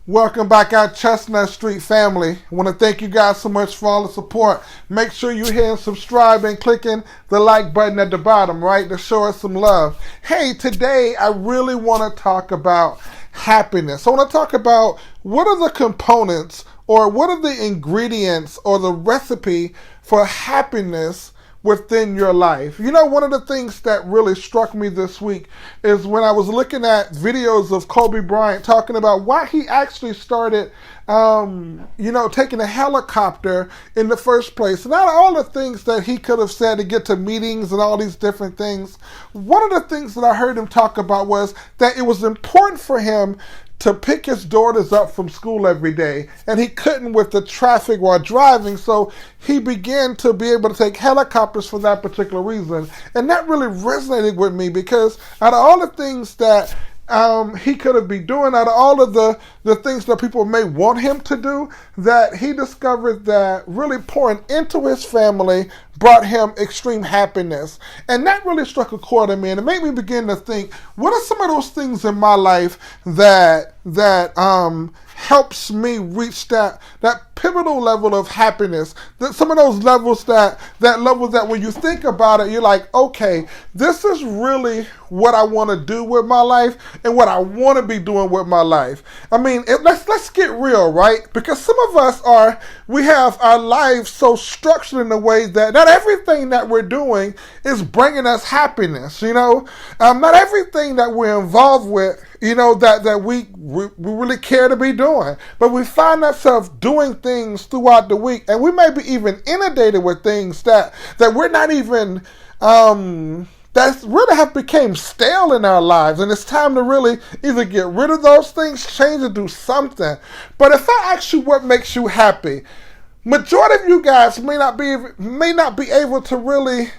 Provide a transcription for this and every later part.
Welcome back, our Chestnut Street family. I want to thank you guys so much for all the support. Make sure you hit and subscribe and clicking the like button at the bottom, right, to show us some love. Hey, today I really want to talk about happiness. I want to talk about what are the components or what are the ingredients or the recipe for happiness within your life. You know, one of the things that really struck me this week is when I was looking at videos of Kobe Bryant talking about why he actually started, taking a helicopter in the first place. And out of all the things that he could have said to get to meetings and all these different things, one of the things that I heard him talk about was that it was important for him to pick his daughters up from school every day, and he couldn't with the traffic while driving, so he began to be able to take helicopters for that particular reason. And that really resonated with me because out of all the things that he could have been doing, out of all of the things that people may want him to do, that he discovered that really pouring into his family brought him extreme happiness. And that really struck a chord in me, and it made me begin to think, what are some of those things in my life that helps me reach that pivotal level of happiness, that some of those levels that when you think about it, you're like, okay, this is really what I want to do with my life and what I want to be doing with my life. I mean, let's get real, right? Because some of us we have our lives so structured in a way that not everything that we're doing is bringing us happiness, not everything that we're involved with, that we really care to be doing. But we find ourselves doing things throughout the week, and we may be even inundated with things that we're not even, that's really have become stale in our lives, and it's time to really either get rid of those things, change, or do something. But if I ask you what makes you happy, majority of you guys may not be able to really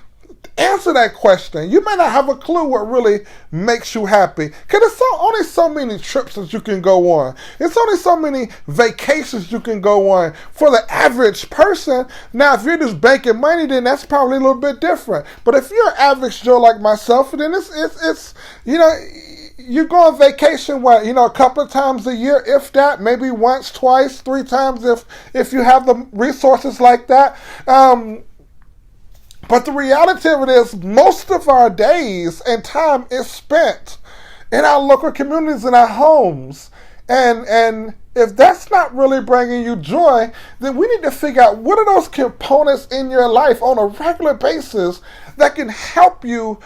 answer that question. You may not have a clue what really makes you happy, because there's only so many trips that you can go on. It's only so many vacations you can go on for the average person. Now, if you're just banking money, then that's probably a little bit different. But if you're an average Joe like myself, then it's you go on vacation, a couple of times a year, if that, maybe once, twice, 3 times, if you have the resources like that. But the reality of it is, most of our days and time is spent in our local communities, in our homes. And if that's not really bringing you joy, then we need to figure out what are those components in your life on a regular basis that can help you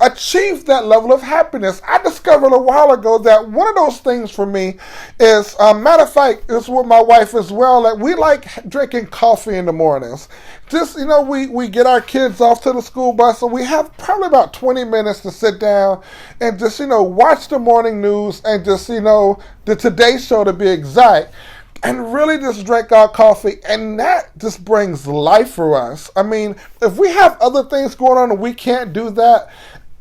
achieve that level of happiness. I discovered a while ago that one of those things for me is, matter of fact, it's with my wife as well, that we like drinking coffee in the mornings. Just, we get our kids off to the school bus, and we have probably about 20 minutes to sit down and just, watch the morning news and just, the Today Show to be exact, and really just drink our coffee, and that just brings life for us. I mean, if we have other things going on and we can't do that,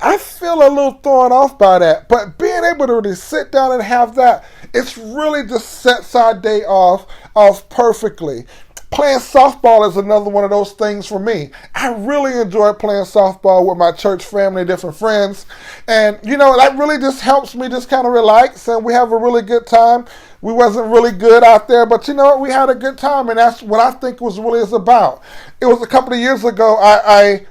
I feel a little thrown off by that. But being able to really sit down and have that, it's really just sets our day off perfectly. Playing softball is another one of those things for me. I really enjoy playing softball with my church family, different friends. And, that really just helps me just kind of relax, and we have a really good time. We wasn't really good out there, but we had a good time, and that's what I think is about. It was a couple of years ago, I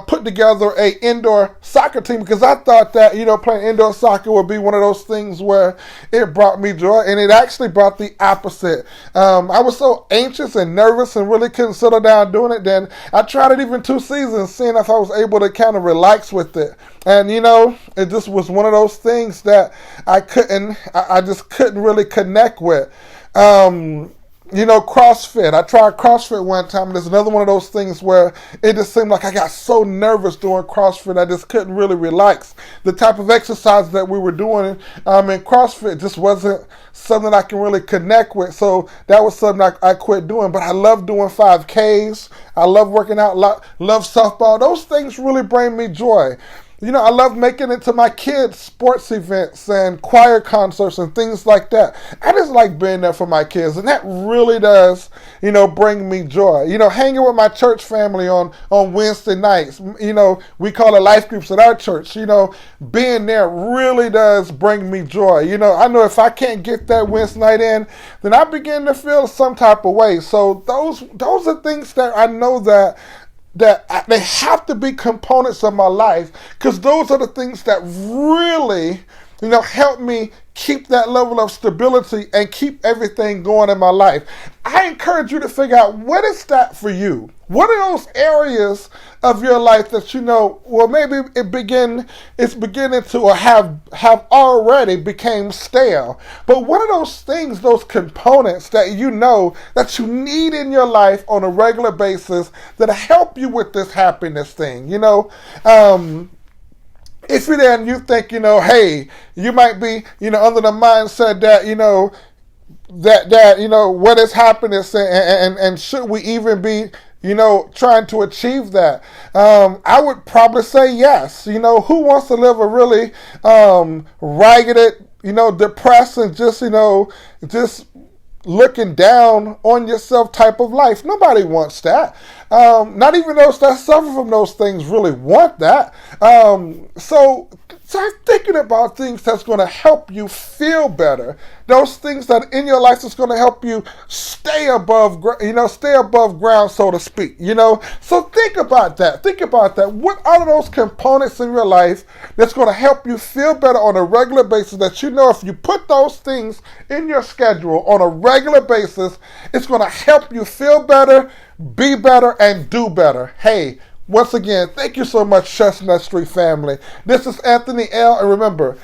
put together a indoor soccer team because I thought that, playing indoor soccer would be one of those things where it brought me joy, and it actually brought the opposite. I was so anxious and nervous and really couldn't settle down doing it. Then I tried it even 2 seasons, seeing if I was able to kind of relax with it. And, it just was one of those things that I just couldn't really connect with. CrossFit. I tried CrossFit one time, and there's another one of those things where it just seemed like I got so nervous doing CrossFit, I just couldn't really relax. The type of exercise that we were doing in CrossFit just wasn't something I can really connect with, so that was something I quit doing. But I love doing 5Ks. I love working out, love softball. Those things really bring me joy. I love making it to my kids' sports events and choir concerts and things like that. I just like being there for my kids, and that really does, bring me joy. Hanging with my church family on Wednesday nights. We call it life groups at our church. Being there really does bring me joy. I know if I can't get that Wednesday night in, then I begin to feel some type of way. So those are things that I know that they have to be components of my life, because those are the things that really, help me keep that level of stability and keep everything going in my life. I encourage you to figure out, what is that for you? What are those areas of your life that maybe it's beginning to, or have already became stale. But what are those things, those components that that you need in your life on a regular basis that help you with this happiness thing? If you're there and you think, hey, you might be, under the mindset that, what is happiness, and should we even be, trying to achieve that? I would probably say yes. Who wants to live a really ragged, depressed, and just looking down on yourself type of life? Nobody wants that. Not even those that suffer from those things really want that. So start thinking about things that's going to help you feel better. Those things that in your life that's going to help you stay above ground, so to speak. So think about that. Think about that. What are those components in your life that's going to help you feel better on a regular basis, that if you put those things in your schedule on a regular basis, it's going to help you feel better, be better, and do better. Hey, once again, thank you so much, Chestnut Street family. This is Anthony L. And remember,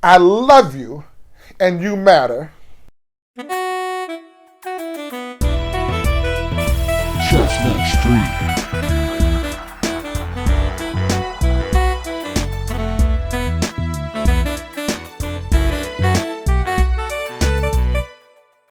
I love you and you matter. Chestnut Street.